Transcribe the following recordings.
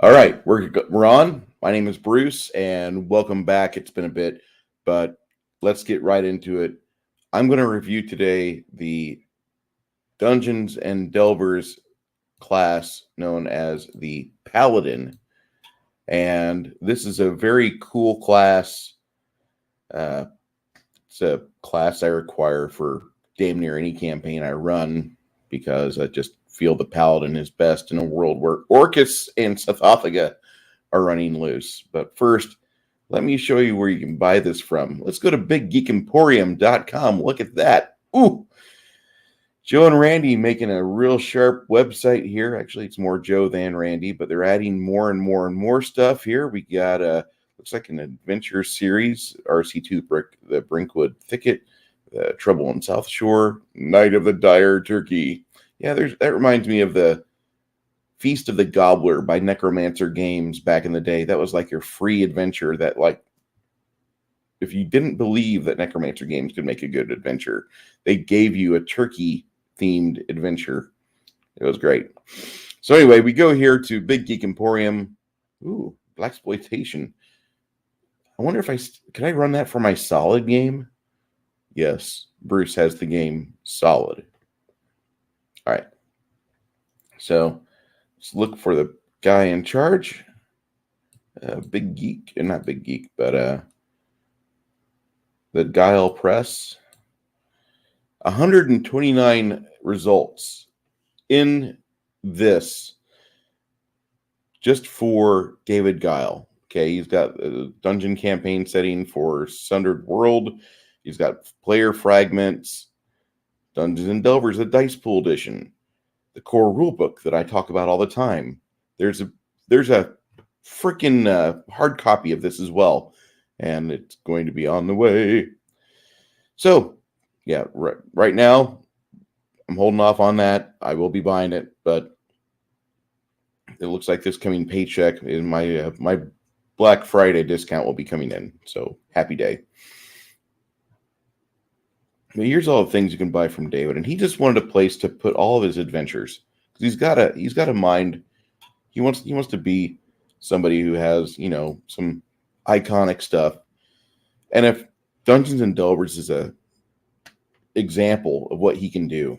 All right, we're on. My name is Bruce, and welcome back. It's been a bit, but let's get right into it. I'm going to review today the Dungeons and Delvers class known as the Paladin, and this is a very cool class. Uh, it's a class I require for damn near any campaign I run because I just feel the Paladin is best in a world where Orcus and Sarcophaga are running loose. But first, let me show you where you can buy this from. Let's go to biggeekemporium.com. Look at that. Ooh. Joe and Randy making a real sharp website here. Actually, it's more Joe than Randy, but they're adding more and more and more stuff here. We got looks like an adventure series, RC2 the Brinkwood Thicket, Trouble on South Shore, Night of the Dire Turkey. Yeah, that reminds me of the Feast of the Gobbler by Necromancer Games back in the day. That was like your free adventure that, like, if you didn't believe that Necromancer Games could make a good adventure, they gave you a turkey-themed adventure. It was great. So anyway, we go here to Big Geek Emporium. Ooh, Blaxploitation. I wonder if can I run that for my Solid game? Yes, Bruce has the game Solid. All right. So let's look for the guy in charge. Big Geek, not Big Geek, but the Guile Press. 129 results in this just for David Guile. Okay, he's got a dungeon campaign setting for Sundered World. He's got player fragments, Dungeons and Delvers, the Dice Pool Edition, the core rulebook that I talk about all the time. There's a freaking hard copy of this as well, and it's going to be on the way. So, yeah, right now I'm holding off on that. I will be buying it, but it looks like this coming paycheck is my Black Friday discount will be coming in. So happy day. But here's all the things you can buy from David, and he just wanted a place to put all of his adventures because he's got a mind. He wants to be somebody who has, some iconic stuff. And if Dungeons and Delvers is a example of what he can do,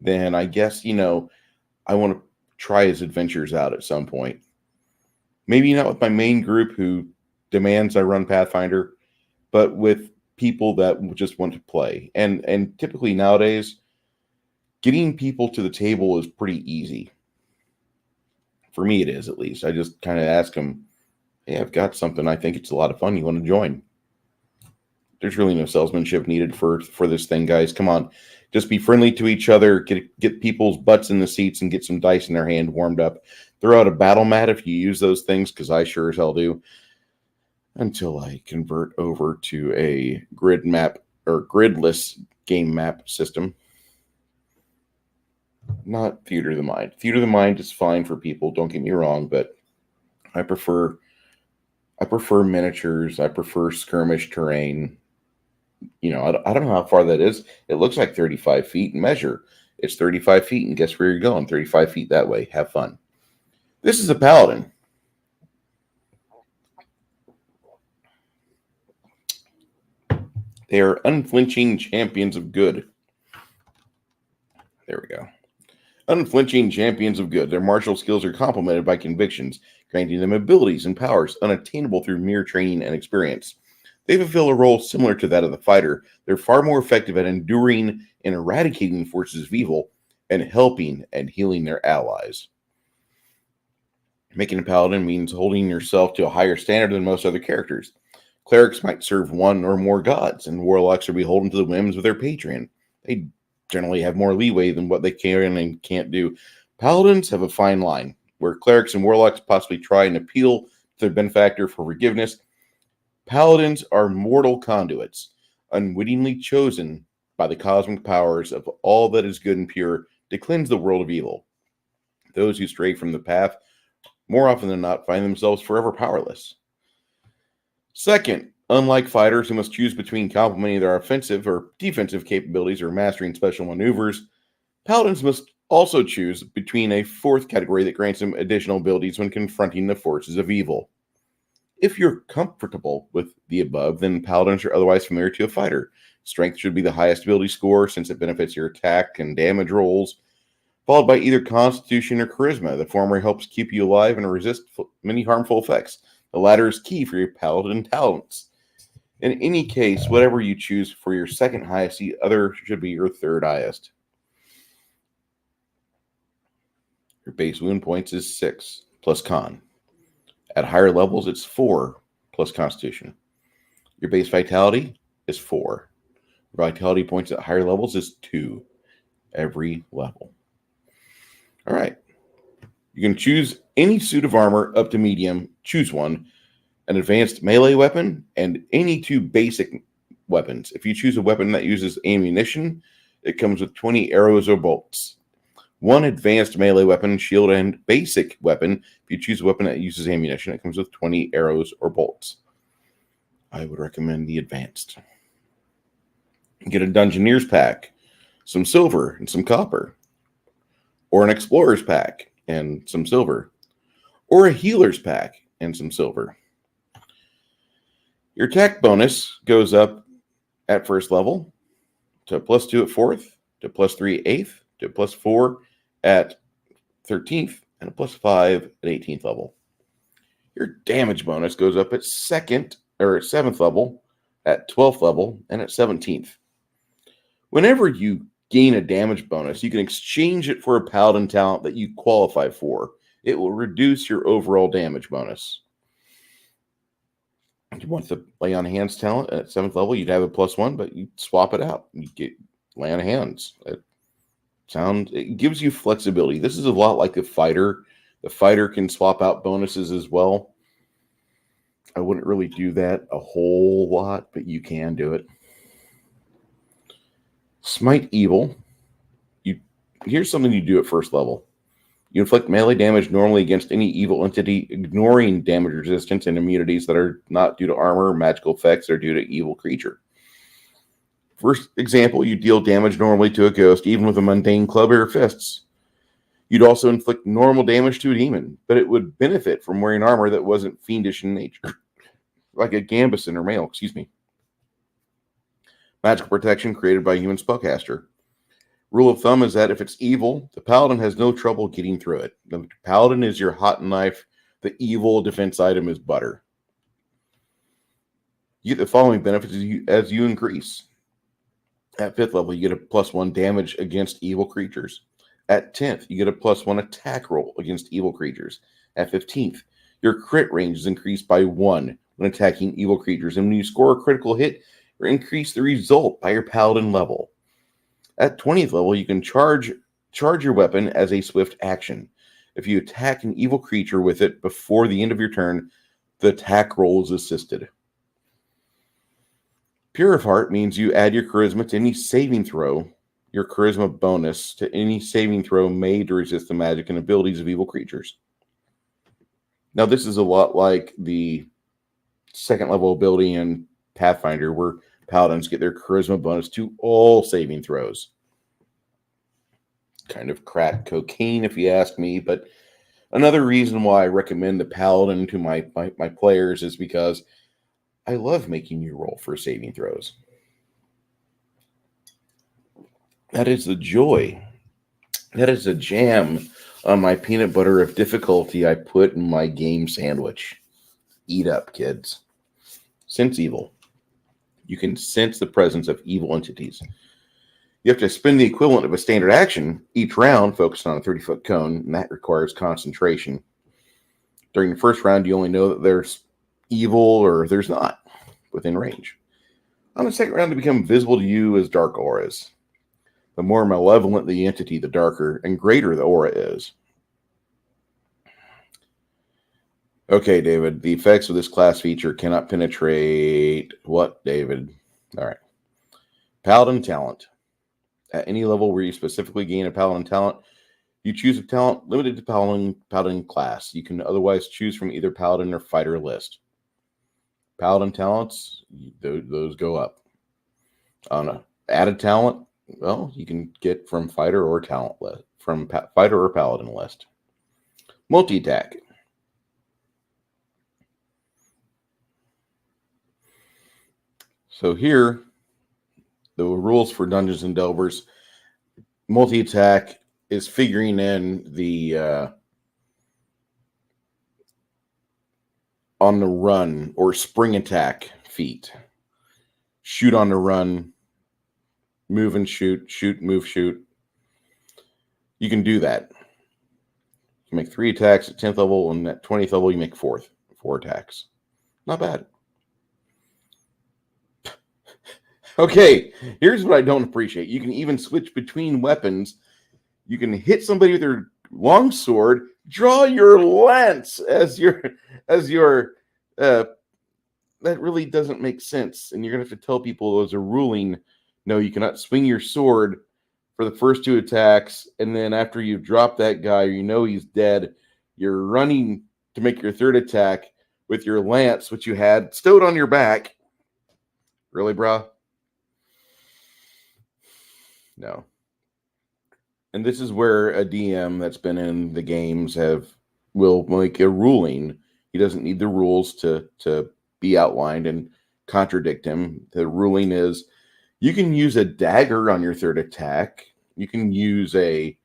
then I guess, I want to try his adventures out at some point. Maybe not with my main group who demands I run Pathfinder, but with people that just want to play. And typically nowadays, getting people to the table is pretty easy. For me, it is, at least. I just kind of ask them, hey, I've got something. I think it's a lot of fun. You want to join? There's really no salesmanship needed for this thing, guys. Come on. Just be friendly to each other. Get people's butts in the seats and get some dice in their hand warmed up. Throw out a battle mat if you use those things, because I sure as hell do. Until I convert over to a grid map or gridless game map system. Not Theater of the Mind. Theater of the Mind is fine for people, don't get me wrong, but I prefer miniatures. I prefer skirmish terrain. I don't know how far that is. It looks like 35 feet in measure. It's 35 feet, and guess where you're going? 35 feet that way. Have fun. This is a Paladin. They are unflinching champions of good. There we go. Unflinching champions of good. Their martial skills are complemented by convictions, granting them abilities and powers unattainable through mere training and experience. They fulfill a role similar to that of the fighter. They're far more effective at enduring and eradicating forces of evil and helping and healing their allies. Making a paladin means holding yourself to a higher standard than most other characters. Clerics might serve one or more gods, and warlocks are beholden to the whims of their patron. They generally have more leeway than what they can and can't do. Paladins have a fine line, where clerics and warlocks possibly try and appeal to their benefactor for forgiveness. Paladins are mortal conduits, unwittingly chosen by the cosmic powers of all that is good and pure to cleanse the world of evil. Those who stray from the path, more often than not, find themselves forever powerless. Second, unlike fighters who must choose between complementing their offensive or defensive capabilities or mastering special maneuvers, paladins must Also choose between a fourth category that grants him additional abilities when confronting the forces of evil. If you're comfortable with the above, then paladins are otherwise familiar to a fighter. Strength should be the highest ability score since it benefits your attack and damage rolls, followed by either constitution or charisma. The former helps keep you alive and resist many harmful effects. The latter is key for your paladin talents. In any case, whatever you choose for your second highest, the other should be your third highest. Your base wound points is 6 plus con. At higher levels, it's 4 plus constitution. Your base vitality is 4. Vitality points at higher levels is 2 every level. All right. You can choose any suit of armor up to medium. Choose one. An advanced melee weapon and any 2 basic weapons. If you choose a weapon that uses ammunition, it comes with 20 arrows or bolts. 1 advanced melee weapon, shield, and basic weapon. If you choose a weapon that uses ammunition, it comes with 20 arrows or bolts. I would recommend the advanced. Get a Dungeoneer's pack, some silver and some copper, or an Explorer's pack and some silver, or a Healer's pack and some silver. Your attack bonus goes up at first level to +2 at 4th, to +3 at 8th, to +4 at 13th, and a +5 at 18th level. Your damage bonus goes up at 2nd or at 7th level, at 12th level, and at 17th. Whenever you gain a damage bonus, you can exchange it for a paladin talent that you qualify for. It will reduce your overall damage bonus. If you want the lay on hands talent at 7th level, you'd have a +1, but you swap it out. You get lay on hands. It gives you flexibility. This is a lot like the fighter. The fighter can swap out bonuses as well. I wouldn't really do that a whole lot, but you can do it. Smite Evil. Here's something you do at first level. You inflict melee damage normally against any evil entity, ignoring damage resistance and immunities that are not due to armor or magical effects that are due to evil creature. First example, you deal damage normally to a ghost, even with a mundane club or fists. You'd also inflict normal damage to a demon, but it would benefit from wearing armor that wasn't fiendish in nature, like a Gambison or mail, Magical protection created by a human spellcaster. Rule of thumb is that if it's evil, the paladin has no trouble getting through it. The paladin is your hot knife. The evil defense item is butter. You get the following benefits as you increase. At 5th level, you get a +1 damage against evil creatures. At 10th, you get a +1 attack roll against evil creatures. At 15th, your crit range is increased by 1 when attacking evil creatures. And when you score a critical hit, or increase the result by your paladin level. At 20th level, you can charge your weapon as a swift action. If you attack an evil creature with it before the end of your turn, the attack roll is assisted. Pure of Heart means you add your charisma to any saving throw, your charisma bonus to any saving throw made to resist the magic and abilities of evil creatures. Now, this is a lot like the 2nd level ability in Pathfinder, where paladins get their charisma bonus to all saving throws. Kind of crack cocaine, if you ask me, but another reason why I recommend the paladin to my players is because I love making you roll for saving throws. That is the joy. That is the jam on my peanut butter of difficulty I put in my game sandwich. Eat up, kids. Sense evil. You can sense the presence of evil entities. You have to spend the equivalent of a standard action each round, focused on a 30-foot cone, and that requires concentration. During the first round, you only know that there's evil or there's not within range. On the second round, they become visible to you as dark auras. The more malevolent the entity, the darker and greater the aura is. Okay, David, the effects of this class feature cannot penetrate what, David? All right. Paladin talent. At any level where you specifically gain a paladin talent, you choose a talent limited to paladin class. You can otherwise choose from either paladin or fighter list. Paladin talents, those go up. On a added talent, well, you can get from fighter or from fighter or paladin list. Multi-attack. So here, the rules for Dungeons and Delvers, multi-attack is figuring in the on the run or spring attack feat. Shoot on the run, move and shoot, shoot, move, shoot. You can do that. You make 3 attacks at 10th level, and at 20th level, you make 4 attacks. Not bad. Okay, here's what I don't appreciate. You can even switch between weapons. You can hit somebody with your long sword, draw your lance as your that really doesn't make sense. And you're gonna have to tell people as a ruling, no, you cannot swing your sword for the first 2 attacks, and then after you drop that guy, you know he's dead, you're running to make your 3rd attack with your lance, which you had stowed on your back. Really, brah? No. And this is where a DM that's been in the games will make a ruling. He doesn't need the rules to be outlined and contradict him. The ruling is you can use a dagger on your 3rd attack. You can use a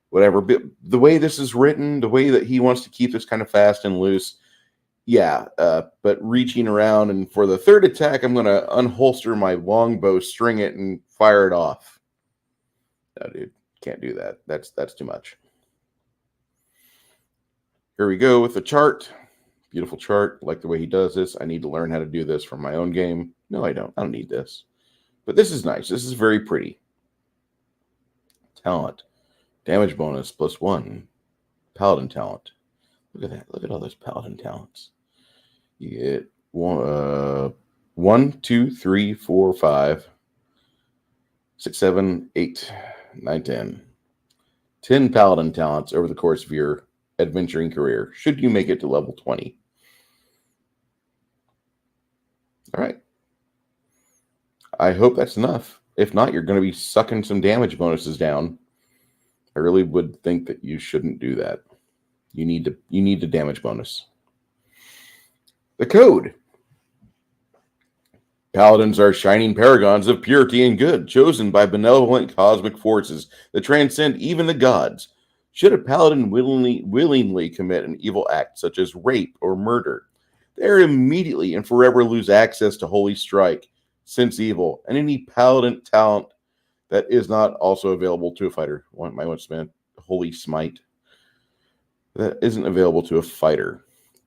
whatever. But the way this is written, the way that he wants to keep this kind of fast and loose, yeah. But reaching around and for the 3rd attack, I'm going to unholster my longbow, string it, and fire it off. No, dude, can't do that. That's too much. Here we go with the chart. Beautiful chart. I like the way he does this. I need to learn how to do this for my own game. No, I don't. I don't need this. But this is nice. This is very pretty. Talent. Damage bonus +1. Paladin talent. Look at that. Look at all those paladin talents. You get 1, 2, 3, 4, 5, 6, 7, 8, 9, 10. 10 paladin talents over the course of your adventuring career, should you make it to level 20. All right. I hope that's enough. If not, you're going to be sucking some damage bonuses down. I really would think that you shouldn't do that. You need the damage bonus. The code. Paladins are shining paragons of purity and good, chosen by benevolent cosmic forces that transcend even the gods. Should a paladin willingly commit an evil act, such as rape or murder, they immediately and forever lose access to Holy Strike, Sense Evil, and any paladin talent that is not also available to a fighter. My once meant Holy Smite. That isn't available to a fighter.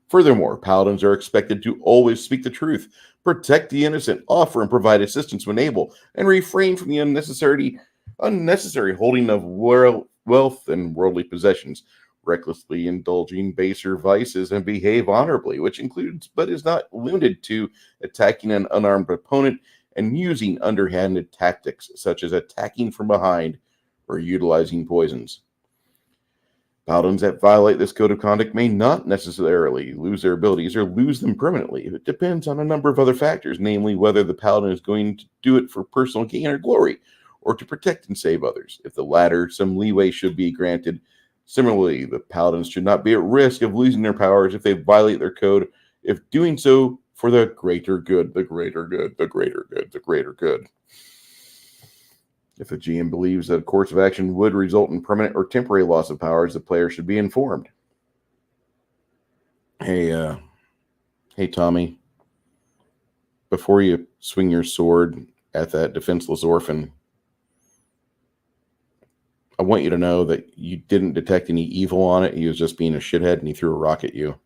Furthermore, paladins are expected to always speak the truth, protect the innocent, offer and provide assistance when able, and refrain from the unnecessary holding of wealth and worldly possessions, recklessly indulging baser vices, and behave honorably, which includes but is not limited to attacking an unarmed opponent and using underhanded tactics such as attacking from behind or utilizing poisons. Paladins that violate this code of conduct may not necessarily lose their abilities or lose them permanently. It depends on a number of other factors, namely whether the paladin is going to do it for personal gain or glory, or to protect and save others. If the latter, some leeway should be granted. Similarly, the paladins should not be at risk of losing their powers if they violate their code, if doing so for the greater good, the greater good, the greater good, the greater good. If the GM believes that a course of action would result in permanent or temporary loss of powers, the player should be informed. Hey, Tommy, before you swing your sword at that defenseless orphan, I want you to know that you didn't detect any evil on it. He was just being a shithead, and he threw a rock at you.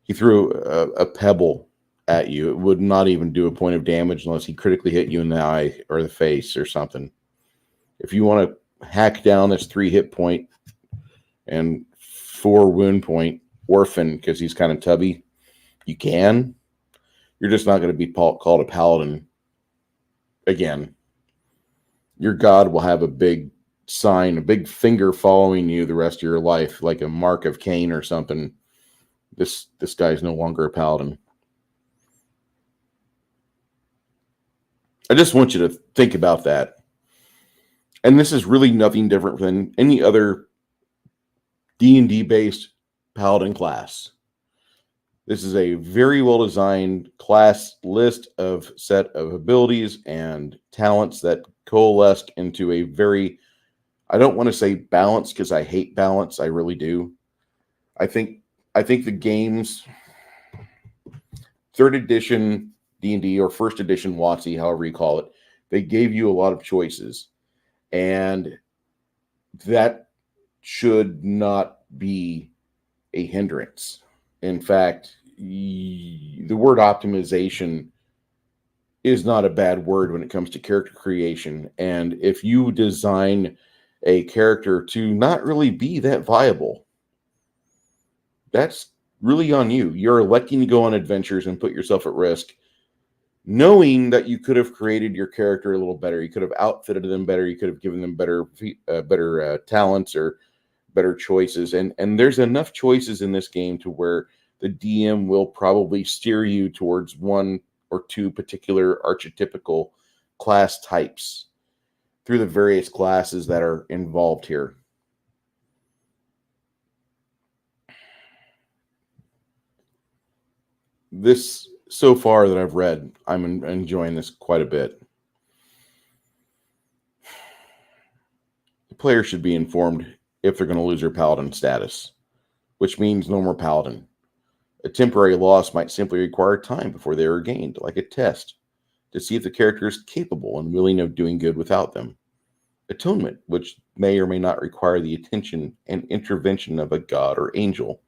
He threw a pebble at you. It would not even do a point of damage unless he critically hit you in the eye or the face or something. If you want to hack down this 3 hit point and 4 wound point orphan because he's kind of tubby, you can. You're just not going to be called a paladin again. Your god will have a big sign, a big finger following you the rest of your life, like a mark of Cain or something. This guy's no longer a paladin. I just want you to think about that. And this is really nothing different than any other D&D based Paladin class. This is a very well designed class list of set of abilities and talents that coalesced into a very, I don't want to say balance because I hate balance. I really do. I think the game's third edition D&D or first edition WotC, however you call it, they gave you a lot of choices. And that should not be a hindrance. In fact, the word optimization is not a bad word when it comes to character creation. And if you design a character to not really be that viable, that's really on you. You're electing to go on adventures and put yourself at risk, knowing that you could have created your character a little better. You could have outfitted them better. You could have given them better talents or better choices. And there's enough choices in this game to where the DM will probably steer you towards one or two particular archetypical class types through the various classes that are involved here. This, so far that I've read, I'm enjoying this quite a bit. The player should be informed if they're going to lose their Paladin status, which means no more Paladin. A temporary loss might simply require time before they are regained, like a test, to see if the character is capable and willing of doing good without them. Atonement, which may or may not require the attention and intervention of a god or angel,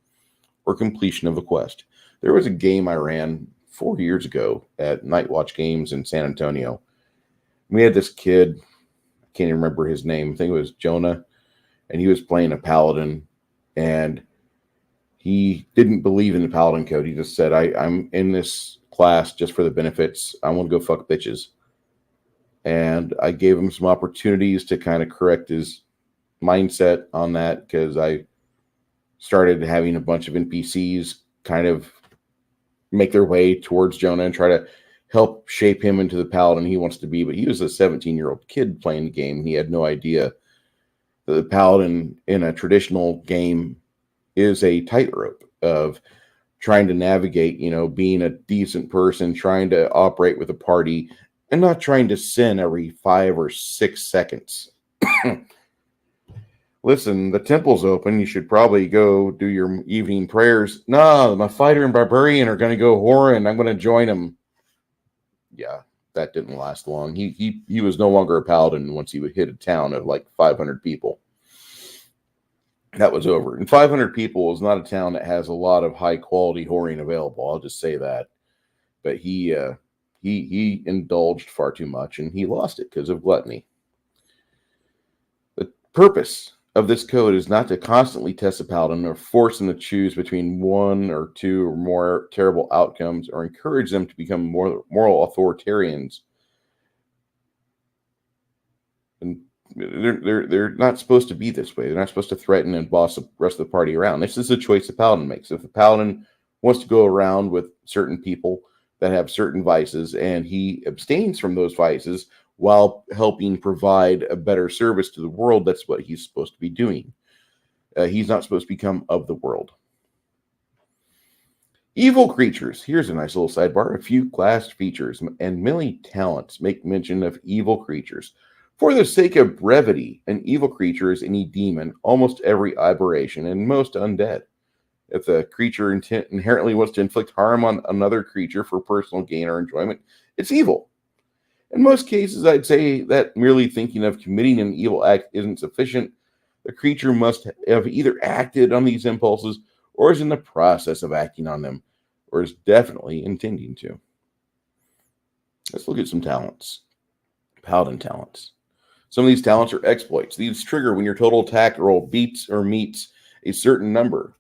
or completion of a quest. There was a game I ran 4 years ago at Night Watch Games in San Antonio. We had this kid, I can't even remember his name, I think it was Jonah, and he was playing a Paladin, and he didn't believe in the Paladin code. He just said, I'm in this class just for the benefits. I want to go fuck bitches. And I gave him some opportunities to kind of correct his mindset on that, because I started having a bunch of NPCs kind of make their way towards Jonah and try to help shape him into the Paladin he wants to be. But he was a 17-year-old kid playing the game. He had no idea that the Paladin in a traditional game is a tightrope of trying to navigate, being a decent person, trying to operate with a party, and not trying to sin every 5 or 6 seconds. Listen, the temple's open. You should probably go do your evening prayers. No, my fighter and barbarian are going to go whoring. I'm going to join them. Yeah, that didn't last long. He was no longer a Paladin once he would hit a town of like 500 people. That was over. And 500 people is not a town that has a lot of high quality whoring available. I'll just say that. But he indulged far too much, and he lost it because of gluttony. The purpose of this code is not to constantly test a Paladin or force them to choose between one or two or more terrible outcomes, or encourage them to become more moral authoritarians. And they're not supposed to be this way. They're not supposed to threaten and boss the rest of the party around. This is a choice the Paladin makes. If the Paladin wants to go around with certain people that have certain vices, and he abstains from those vices while helping provide a better service to the world, that's what he's supposed to be doing. He's not supposed to become of the world. Evil creatures. Here's a nice little sidebar. A few class features and many talents make mention of evil creatures. For the sake of brevity, an evil creature is any demon, almost every aberration, and most undead. If the creature inherently wants to inflict harm on another creature for personal gain or enjoyment, it's evil. In most cases, I'd say that merely thinking of committing an evil act isn't sufficient. The creature must have either acted on these impulses, or is in the process of acting on them, or is definitely intending to. Let's look at some talents. Paladin talents. Some of these talents are exploits. These trigger when your total attack roll beats or meets a certain number.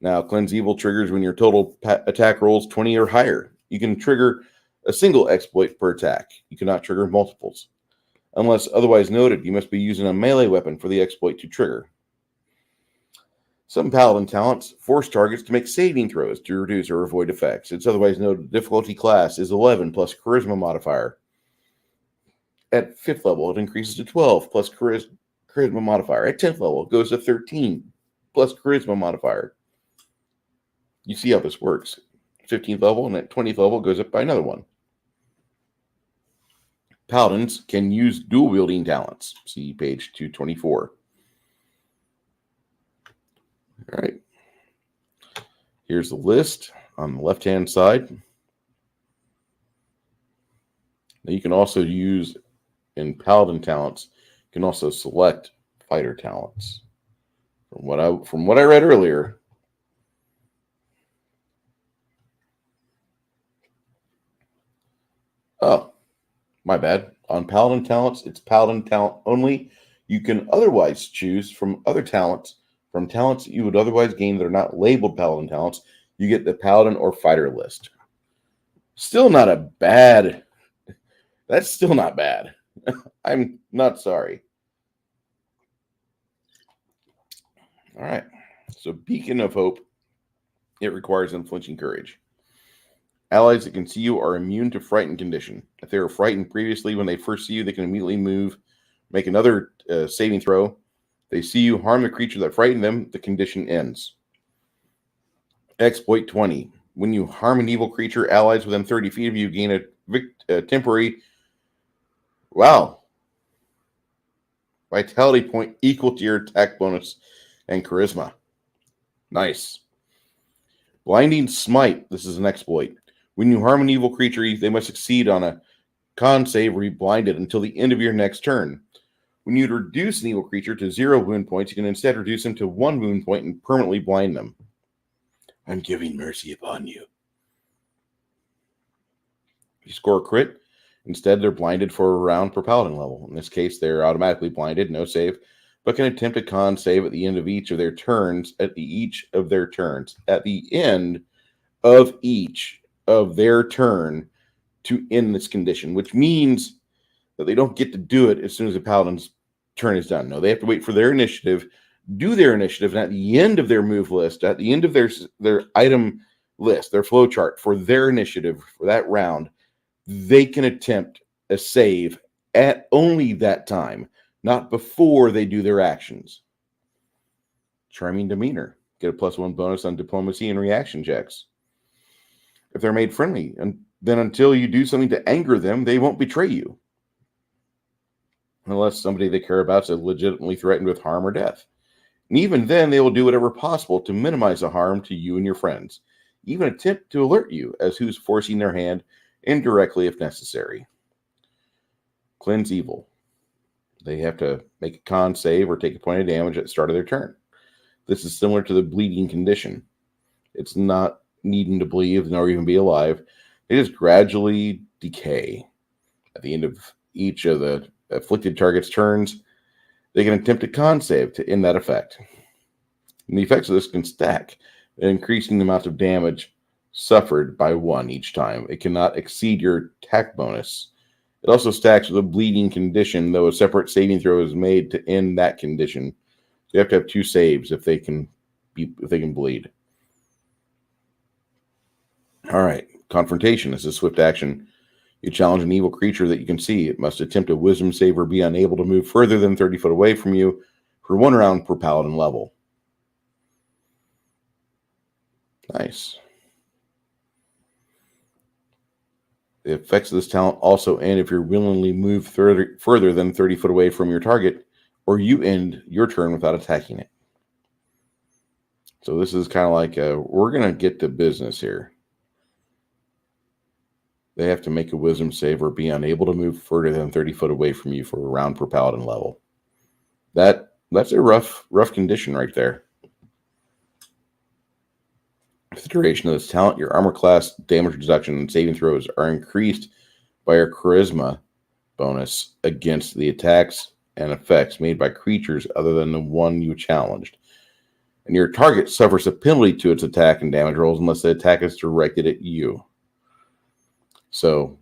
Now, Cleanse Evil triggers when your total attack rolls 20 or higher. You can trigger a single exploit per attack. You cannot trigger multiples. Unless otherwise noted, you must be using a melee weapon for the exploit to trigger. Some Paladin talents force targets to make saving throws to reduce or avoid effects. It's otherwise noted difficulty class is 11 plus charisma modifier. At 5th level, it increases to 12 plus charisma modifier. At 10th level, it goes to 13 plus charisma modifier. You see how this works. 15th level, and at 20th level, it goes up by another one. Paladins can use dual wielding talents. See page 224. All right. Here's the list on the left-hand side. Now you can also use in Paladin talents, you can also select fighter talents. From what I read earlier, oh, my bad. On Paladin talents, it's Paladin talent only. You can otherwise choose from other talents, from talents that you would otherwise gain that are not labeled Paladin talents. You get the Paladin or fighter list. Still not a bad. That's still not bad. I'm not sorry. All right. So Beacon of Hope. It requires unflinching courage. Allies that can see you are immune to frightened condition. If they were frightened previously when they first see you, they can immediately move, make another saving throw. They see you harm the creature that frightened them, the condition ends. Exploit 20. When you harm an evil creature, allies within 30 feet of you gain a temporary vitality point equal to your attack bonus and charisma. Nice. Blinding Smite. This is an exploit. When you harm an evil creature, they must succeed on a con save or be blinded until the end of your next turn. When you reduce an evil creature to 0 wound points, you can instead reduce them to 1 wound point and permanently blind them. I'm giving mercy upon you. If you score a crit, instead they're blinded for a round per Paladin level. In this case, they're automatically blinded, no save, but can attempt a con save at the end of each of their turns, at the end of each of their turn to end this condition, which means that they don't get to do it as soon as the Paladin's turn is done. No, they have to wait for their initiative, do their initiative, and at the end of their move list, at the end of their item list, their flow chart for their initiative for that round, they can attempt a save at only that time, not before they do their actions. Charming Demeanor. Get a +1 bonus on diplomacy and reaction checks. If they're made friendly, and then until you do something to anger them, they won't betray you. Unless somebody they care about is legitimately threatened with harm or death. And even then, they will do whatever possible to minimize the harm to you and your friends. Even attempt to alert you as who's forcing their hand indirectly if necessary. Cleanse Evil. They have to make a con save or take a point of damage at the start of their turn. This is similar to the bleeding condition. It's not needing to bleed nor even be alive. They just gradually decay. At the end of each of the afflicted target's turns, they can attempt a con save to end that effect. And the effects of this can stack, increasing the amount of damage suffered by 1 each time. It cannot exceed your attack bonus. It also stacks with a bleeding condition, though a separate saving throw is made to end that condition. So you have to have 2 saves if they can bleed. All right, Confrontation is a swift action. You challenge an evil creature that you can see. It must attempt a wisdom save or be unable to move further than 30 foot away from you for 1 round per Paladin level. Nice. The effects of this talent also end if you're willingly moved further than 30 foot away from your target, or you end your turn without attacking it. So this is kind of like, we're going to get to business here. They have to make a wisdom save or be unable to move further than 30 foot away from you for a round per Paladin level. That's a rough condition right there. For the duration of this talent, your armor class, damage reduction, and saving throws are increased by your charisma bonus against the attacks and effects made by creatures other than the one you challenged. And your target suffers a penalty to its attack and damage rolls unless the attack is directed at you. So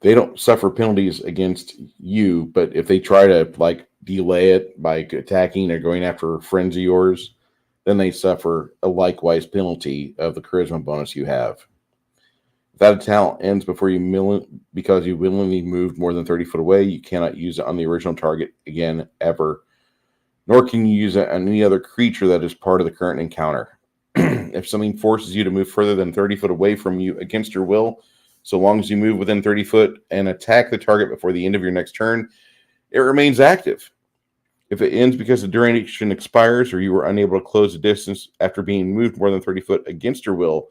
they don't suffer penalties against you, but if they try to delay it by attacking or going after friends of yours, then they suffer a likewise penalty of the charisma bonus you have. If that a talent ends before because you willingly moved more than 30 foot away, you cannot use it on the original target again ever, nor can you use it on any other creature that is part of the current encounter. If something forces you to move further than 30 foot away from you against your will, so long as you move within 30 foot and attack the target before the end of your next turn, it remains active. If it ends because the duration expires or you were unable to close the distance after being moved more than 30 foot against your will,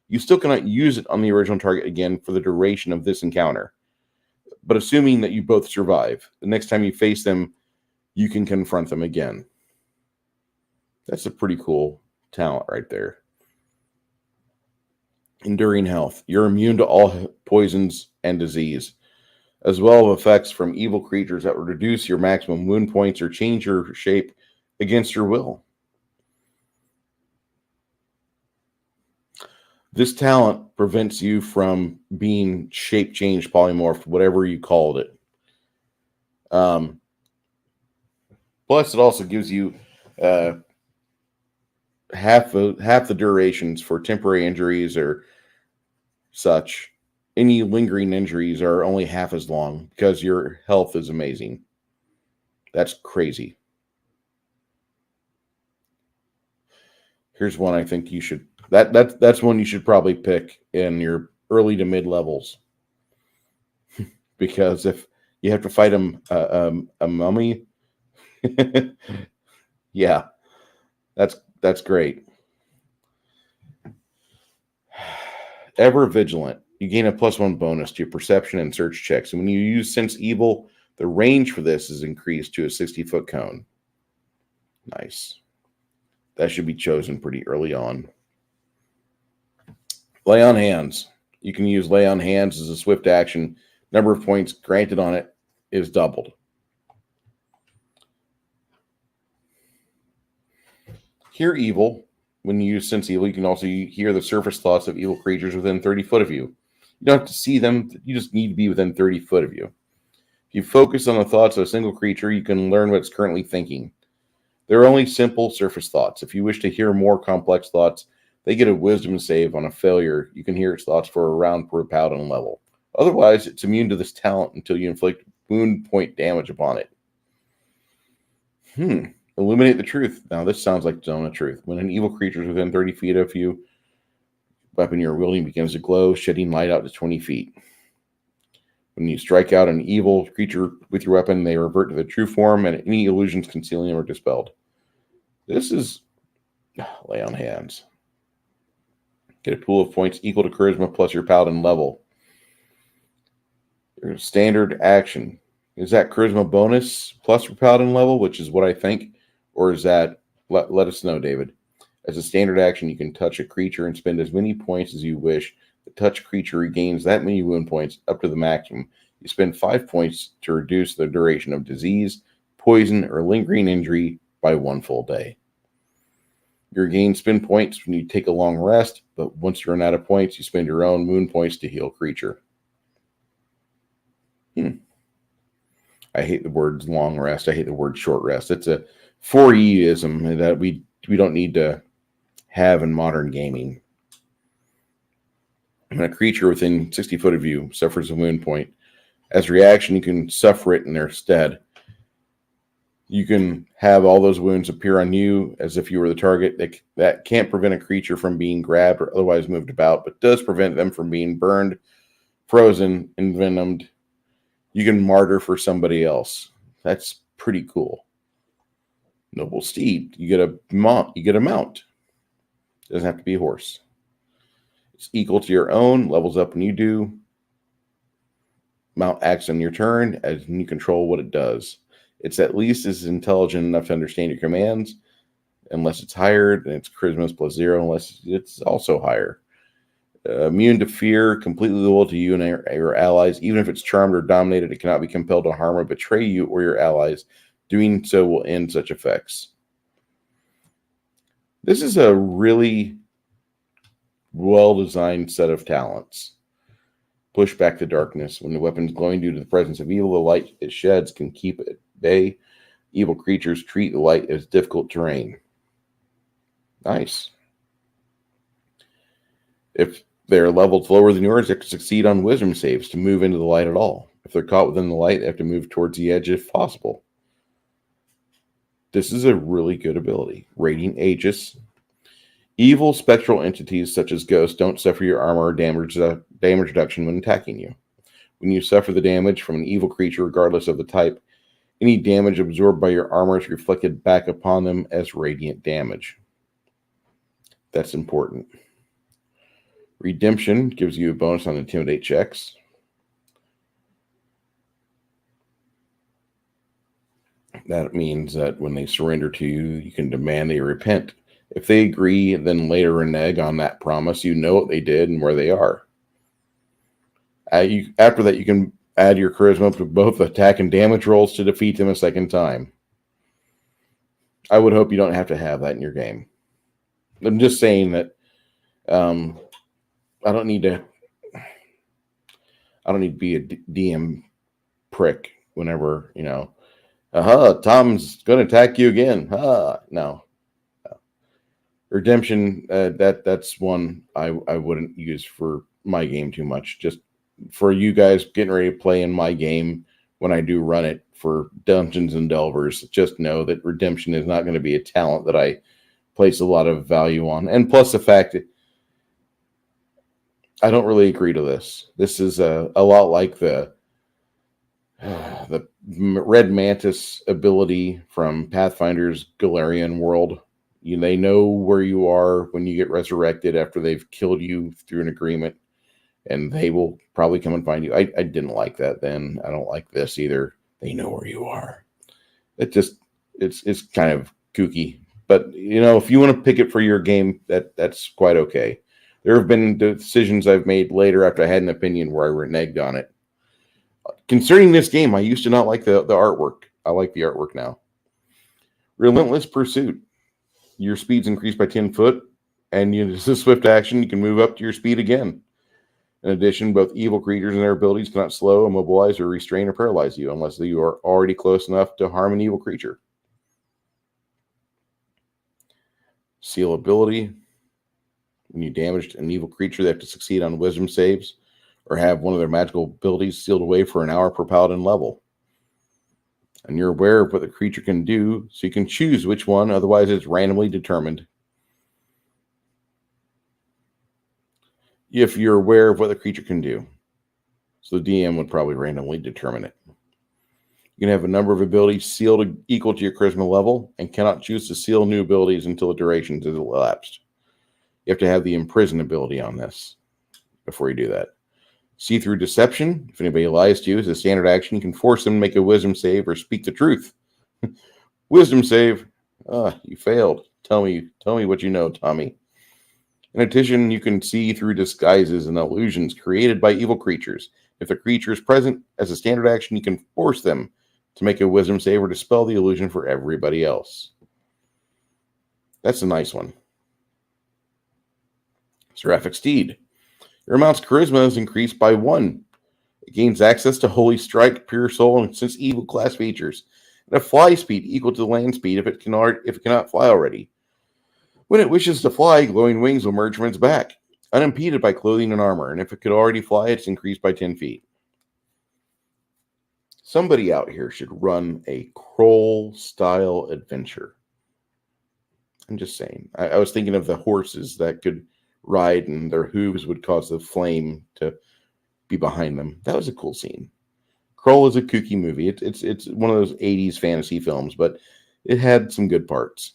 you still cannot use it on the original target again for the duration of this encounter. But assuming that you both survive, the next time you face them, you can confront them again. That's a pretty cool talent right there. Enduring health. You're immune to all poisons and disease, as well as effects from evil creatures that will reduce your maximum wound points or change your shape against your will. This talent prevents you from being shape changed, polymorphed, whatever you called it. Plus, it also gives you half the durations for temporary injuries or such. Any lingering injuries are only half as long because your health is amazing. That's crazy. Here's one I think you should. That's one you should probably pick in your early to mid levels, because if you have to fight a mummy, yeah, that's great. Ever vigilant. You gain a +1 bonus to your perception and search checks. And when you use Sense Evil, the range for this is increased to a 60-foot cone. Nice. That should be chosen pretty early on. Lay on Hands. You can use Lay on Hands as a swift action. Number of points granted on it is doubled. Hear Evil. When you use Sense Evil, you can also hear the surface thoughts of evil creatures within 30 foot of you. You don't have to see them. You just need to be within 30 foot of you. If you focus on the thoughts of a single creature, you can learn what it's currently thinking. They're only simple surface thoughts. If you wish to hear more complex thoughts, they get a wisdom save on a failure. You can hear its thoughts for a round per paladin level. Otherwise, it's immune to this talent until you inflict wound point damage upon it. Illuminate the truth. Now, this sounds like Zone of Truth. When an evil creature is within 30 feet of you, weapon you're wielding begins to glow, shedding light out to 20 feet. When you strike out an evil creature with your weapon, they revert to the true form, and any illusions concealing them are dispelled. This is Lay on Hands. Get a pool of points equal to charisma plus your paladin level. Your standard action. Is that charisma bonus plus your paladin level, which is what I think? Or is that, let us know, David. As a standard action, you can touch a creature and spend as many points as you wish. The touch creature regains that many wound points up to the maximum. You spend 5 points to reduce the duration of disease, poison, or lingering injury by 1 full day. You regain spin points when you take a long rest, but once you run out of points, you spend your own wound points to heal creature. I hate the words long rest. I hate the word short rest. It's a 4E-ism that we don't need to have in modern gaming. When a creature within 60 foot of you suffers a wound point, as a reaction, you can suffer it in their stead. You can have all those wounds appear on you as if you were the target. That can't prevent a creature from being grabbed or otherwise moved about, but does prevent them from being burned, frozen, envenomed. You can martyr for somebody else. That's pretty cool. Noble Steed. You get a mount. It doesn't have to be a horse. It's equal to your own. Levels up when you do. Mount acts on your turn as you control what it does. It's at least as intelligent enough to understand your commands. Unless it's higher, then it's charisma +0. Unless it's also higher. Immune to fear, completely loyal to you and your allies. Even if it's charmed or dominated, it cannot be compelled to harm or betray you or your allies. Doing so will end such effects. This is a really well-designed set of talents. Push back the darkness. When the weapon is glowing due to the presence of evil, the light it sheds can keep at bay. Evil creatures treat the light as difficult terrain. Nice. If Their levels lower than yours, they have to succeed on wisdom saves to move into the light at all. If they're caught within the light, they have to move towards the edge if possible. This is a really good ability. Radiant Aegis. Evil spectral entities such as ghosts don't suffer your armor or damage reduction when attacking you. When you suffer the damage from an evil creature, regardless of the type, any damage absorbed by your armor is reflected back upon them as radiant damage. That's important. Redemption gives you a bonus on intimidate checks. That means that when they surrender to you, you can demand they repent. If they agree, then later renege on that promise, you know what they did and where they are. After that, you can add your charisma to both attack and damage rolls to defeat them a second time. I would hope you don't have to have that in your game. I'm just saying that I don't need to be a DM prick whenever, Tom's going to attack you again. No. Redemption, that's one I wouldn't use for my game too much. Just for you guys getting ready to play in my game when I do run it for Dungeons and Delvers, just know that redemption is not going to be a talent that I place a lot of value on. And plus the fact that I don't really agree to this. This is a lot like the Red Mantis ability from Pathfinder's Galarian world. They know where you are when you get resurrected after they've killed you through an agreement, and they will probably come and find you. I didn't like that then. I don't like this either. They know where you are. It's kind of kooky. But, if you want to pick it for your game, that's quite okay. There have been decisions I've made later after I had an opinion where I reneged on it. Concerning this game, I used to not like the artwork. I like the artwork now. Relentless Pursuit. Your speed's increased by 10 foot, and it's a swift action. You can move up to your speed again. In addition, both evil creatures and their abilities cannot slow, immobilize, or restrain or paralyze you unless you are already close enough to harm an evil creature. Seal ability. When you damage an evil creature, they have to succeed on wisdom saves or have one of their magical abilities sealed away for an hour per paladin level. And you're aware of what the creature can do, so you can choose which one, otherwise it's randomly determined. If you're aware of what the creature can do. So the DM would probably randomly determine it. You can have a number of abilities sealed equal to your charisma level and cannot choose to seal new abilities until the duration has elapsed. You have to have the imprison ability on this before you do that. See-through deception. If anybody lies to you as a standard action, you can force them to make a wisdom save or speak the truth. Wisdom save. You failed. Tell me what you know, Tommy. In addition, you can see through disguises and illusions created by evil creatures. If the creature is present as a standard action, you can force them to make a wisdom save or dispel the illusion for everybody else. That's a nice one. Seraphic Steed. Your mount's charisma is increased by 1. It gains access to Holy Strike, Pure Soul, and Sense Evil class features, and a fly speed equal to land speed if it cannot fly already. When it wishes to fly, glowing wings will emerge from its back, unimpeded by clothing and armor, and if it could already fly, it's increased by 10 feet. Somebody out here should run a Kroll-style adventure. I'm just saying. I was thinking of the horses that could ride and their hooves would cause the flame to be behind them. That was a cool scene. Kroll is a kooky movie. It's one of those 80s fantasy films, but it had some good parts.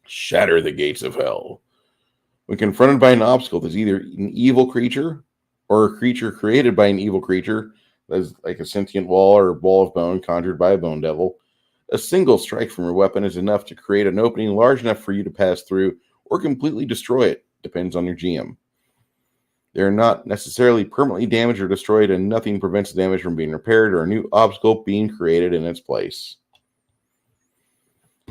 Shatter the gates of hell. When confronted by an obstacle that's either an evil creature or a creature created by an evil creature, that's like a sentient wall or a wall of bone conjured by a bone devil, a single strike from your weapon is enough to create an opening large enough for you to pass through or completely destroy it. Depends on your GM. They're not necessarily permanently damaged or destroyed, and nothing prevents the damage from being repaired or a new obstacle being created in its place.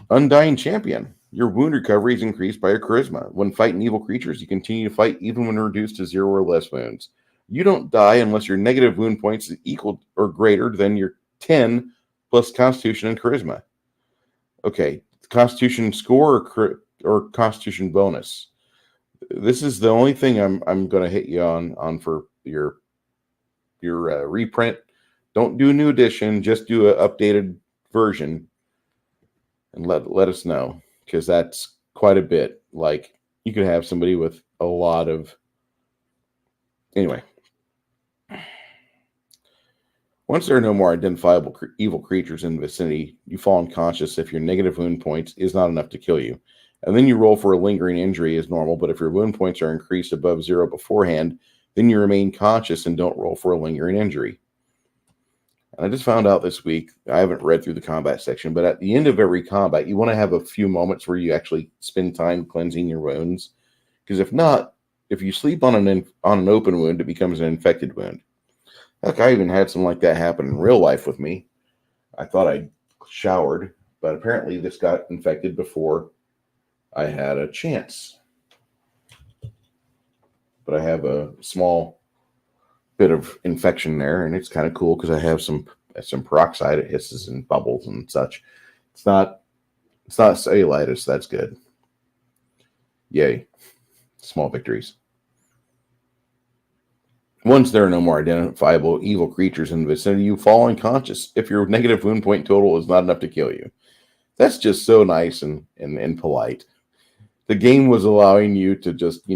Undying Champion. Your wound recovery is increased by your charisma. When fighting evil creatures, you continue to fight even when reduced to 0 or less wounds. You don't die unless your negative wound points is equal or greater than your 10 plus Constitution and Charisma. Okay, Constitution score or Constitution bonus? This is the only thing I'm going to hit you on for your reprint. Don't do a new edition, just do an updated version, and let us know, because that's quite a bit. Like, you could have somebody with a lot of, anyway. Once there are no more identifiable evil creatures in the vicinity, you fall unconscious if your negative wound points is not enough to kill you. And then you roll for a lingering injury as normal, but if your wound points are increased above 0 beforehand, then you remain conscious and don't roll for a lingering injury. And I just found out this week, I haven't read through the combat section, but at the end of every combat, you want to have a few moments where you actually spend time cleansing your wounds. Because if not, if you sleep on an open wound, it becomes an infected wound. Heck, I even had something like that happen in real life with me. I thought I showered, but apparently this got infected before I had a chance. But I have a small bit of infection there, and it's kind of cool because I have some peroxide. It hisses and bubbles and such. It's not cellulitis. That's good. Yay. Small victories. Once there are no more identifiable evil creatures in the vicinity, you fall unconscious if your negative wound point total is not enough to kill you. That's just so nice and polite. The game was allowing you to just,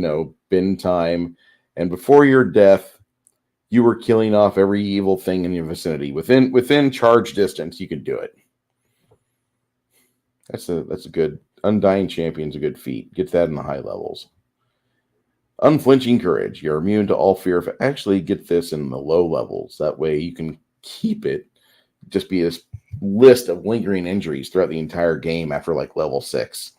bend time, and before your death, you were killing off every evil thing in your vicinity. Within charge distance, you could do it. That's a good, Undying Champion's a good feat. Get that in the high levels. Unflinching courage. You're immune to all fear. Actually, get this in the low levels. That way you can keep it. Just be this list of lingering injuries throughout the entire game after like level 6.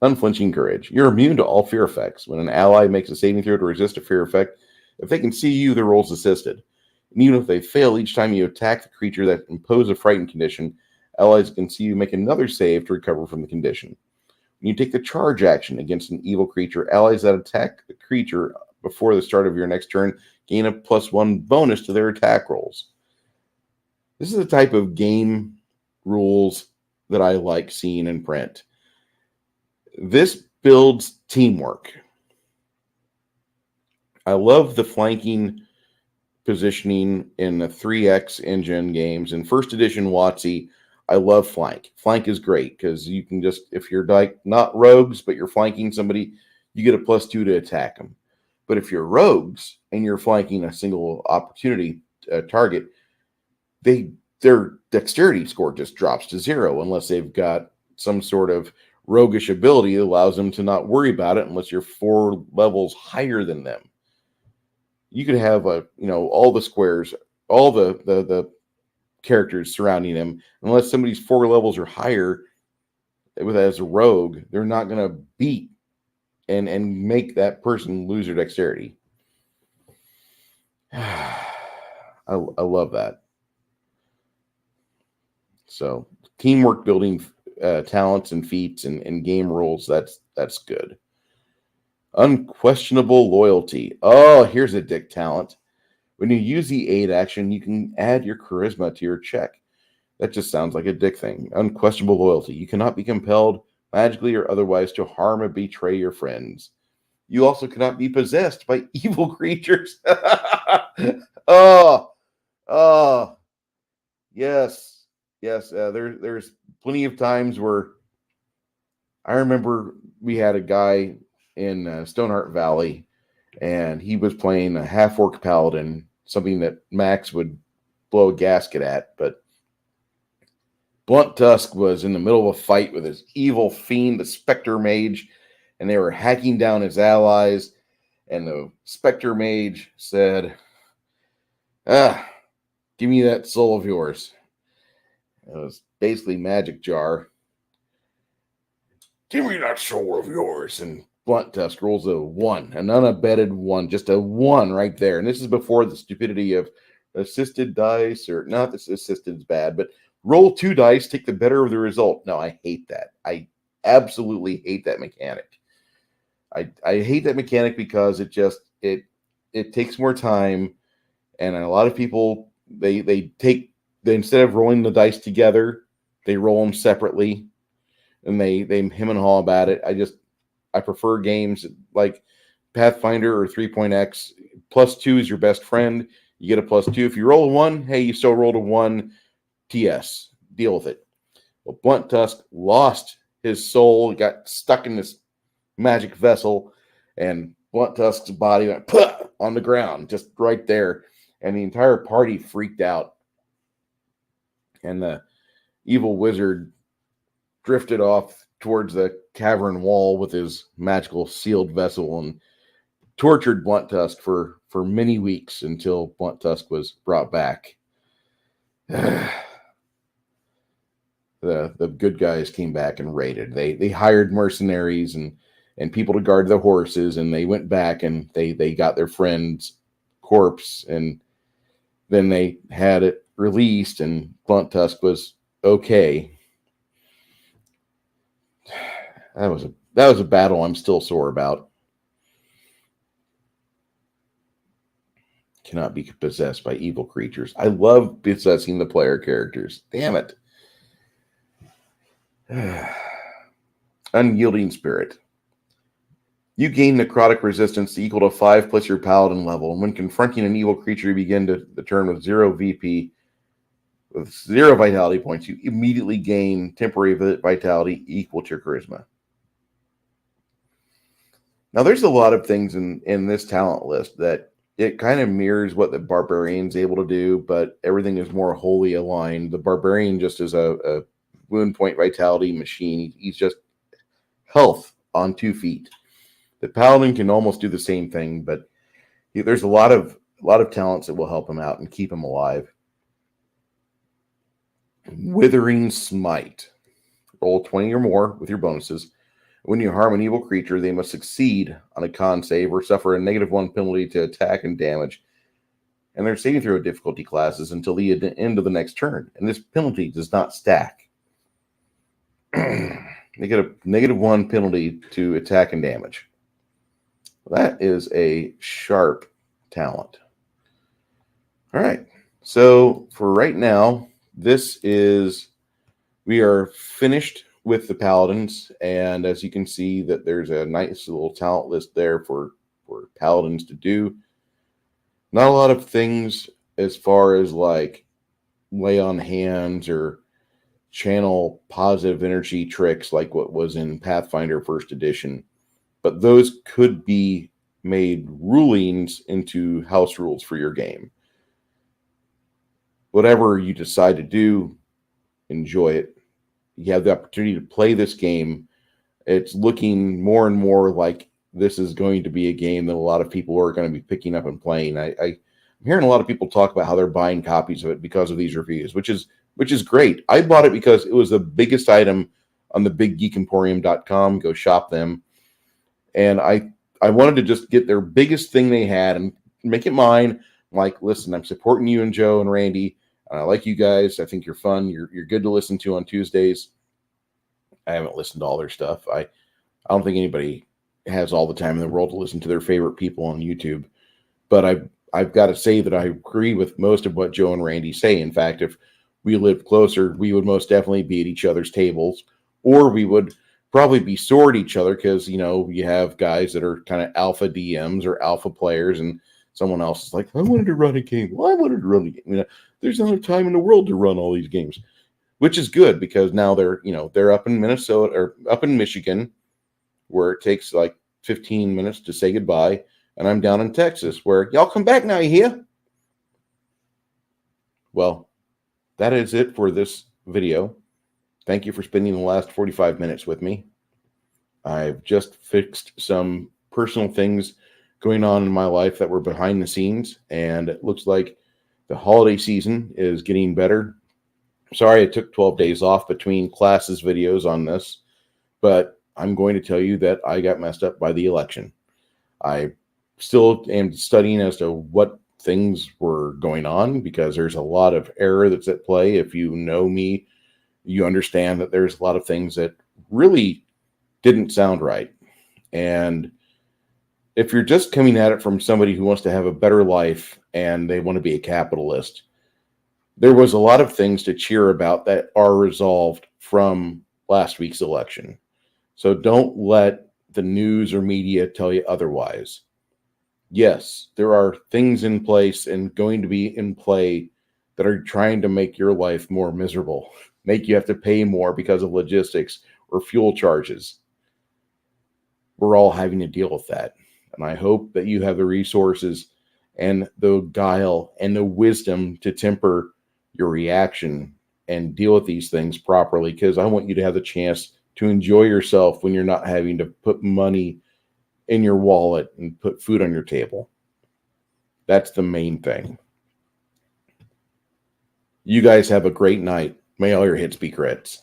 Unflinching courage. You're immune to all fear effects. When an ally makes a saving throw to resist a fear effect, if they can see you, the roll's assisted. And even if they fail each time you attack the creature that imposes a frightened condition, allies can see you make another save to recover from the condition. When you take the charge action against an evil creature, allies that attack the creature before the start of your next turn gain a +1 bonus to their attack rolls. This is the type of game rules that I like seeing in print. This builds teamwork. I love the flanking positioning in the 3X engine games. In first edition WotC, I love flank. Flank is great because you can just, if you're like not rogues, but you're flanking somebody, you get a +2 to attack them. But if you're rogues and you're flanking a single opportunity target, their dexterity score just drops to 0 unless they've got some sort of roguish ability that allows them to not worry about it unless you're 4 levels higher than them. You could have all the squares, all the characters surrounding him, unless somebody's 4 levels or higher as a rogue, they're not going to beat and make that person lose their dexterity. I love that. So teamwork building talents and feats and game rules, that's good. Unquestionable loyalty. Oh, here's a dick talent. When you use the aid action, you can add your charisma to your check. That just sounds like a dick thing. Unquestionable loyalty. You cannot be compelled, magically or otherwise, to harm or betray your friends. You also cannot be possessed by evil creatures. Oh, yes. There's plenty of times where I remember we had a guy in Stoneheart Valley, and he was playing a half-orc paladin, something that Max would blow a gasket at, but Blunt Tusk was in the middle of a fight with his evil fiend, the Spectre Mage, and they were hacking down his allies, and the Spectre Mage said, give me that soul of yours. It was basically magic jar. Give me that soul of yours. And Blunt Tusk rolls a 1, an unabated 1, just a 1 right there. And this is before the stupidity of assisted dice, or not that assisted is bad, but roll 2 dice, take the better of the result. No, I hate that. I absolutely hate that mechanic. I hate that mechanic because it takes more time, and a lot of people they instead of rolling the dice together, they roll them separately, and they him and haw about it. I prefer games like Pathfinder or 3.x. +2 is your best friend. You get a +2. If you roll a 1, hey, you still rolled a 1. TS. Deal with it. Well, Blunt Tusk lost his soul, got stuck in this magic vessel, and Blunt Tusk's body went on the ground, just right there. And the entire party freaked out. And the evil wizard drifted off towards the cavern wall with his magical sealed vessel and tortured Blunt Tusk for many weeks until Blunt Tusk was brought back. The good guys came back and raided. They hired mercenaries and people to guard the horses, and they went back and they got their friend's corpse, and then they had it released, and Blunt Tusk was okay. That was a battle I'm still sore about. Cannot be possessed by evil creatures. I love possessing the player characters. Damn it. Unyielding Spirit. You gain necrotic resistance equal to 5 plus your paladin level, and when confronting an evil creature, you begin the turn with 0 VP. With 0 vitality points, you immediately gain temporary vitality equal to your charisma. Now, there's a lot of things in this talent list that it kind of mirrors what the Barbarian's able to do, but everything is more wholly aligned. The Barbarian just is a wound point vitality machine. He's just health on 2 feet. The Paladin can almost do the same thing, but there's a lot of talents that will help him out and keep him alive. Withering Smite. Roll 20 or more with your bonuses. When you harm an evil creature, they must succeed on a con save or suffer a -1 penalty to attack and damage. And their saving throw difficulty classes until the end of the next turn. And this penalty does not stack. They get a -1 penalty to attack and damage. That is a sharp talent. All right. So for right now, we are finished with the Paladins, and as you can see that there's a nice little talent list there for Paladins to do. Not a lot of things as far as like lay on hands or channel positive energy tricks like what was in Pathfinder First Edition, but those could be made rulings into house rules for your game. Whatever you decide to do, enjoy it. You have the opportunity to play this game. It's looking more and more like this is going to be a game that a lot of people are going to be picking up and playing. I'm hearing a lot of people talk about how they're buying copies of it because of these reviews, which is great. I bought it because it was the biggest item on the biggeekemporium.com. Go shop them. And I wanted to just get their biggest thing they had and make it mine. I'm like, listen, I'm supporting you and Joe and Randy. I like you guys. I think you're fun. You're good to listen to on Tuesdays. I haven't listened to all their stuff. I don't think anybody has all the time in the world to listen to their favorite people on YouTube. But I've got to say that I agree with most of what Joe and Randy say. In fact, if we lived closer, we would most definitely be at each other's tables, or we would probably be sore at each other because, you have guys that are kind of alpha DMs or alpha players, and someone else is like, I wanted to run a game. Well, I wanted to run a game. There's not enough time in the world to run all these games, which is good because now they're up in Minnesota or up in Michigan, where it takes like 15 minutes to say goodbye. And I'm down in Texas where y'all come back now, you hear? Well, that is it for this video. Thank you for spending the last 45 minutes with me. I've just fixed some personal things going on in my life that were behind the scenes, and it looks like the holiday season is getting better. Sorry I took 12 days off between classes videos on this, but I'm going to tell you that I got messed up by the election. I still am studying as to what things were going on because there's a lot of error that's at play. If you know me, you understand that there's a lot of things that really didn't sound right. And if you're just coming at it from somebody who wants to have a better life and they want to be a capitalist, there was a lot of things to cheer about that are resolved from last week's election. So don't let the news or media tell you otherwise. Yes, there are things in place and going to be in play that are trying to make your life more miserable, make you have to pay more because of logistics or fuel charges. We're all having to deal with that. And I hope that you have the resources and the guile and the wisdom to temper your reaction and deal with these things properly, because I want you to have the chance to enjoy yourself when you're not having to put money in your wallet and put food on your table. That's the main thing. You guys have a great night. May all your hits be crits.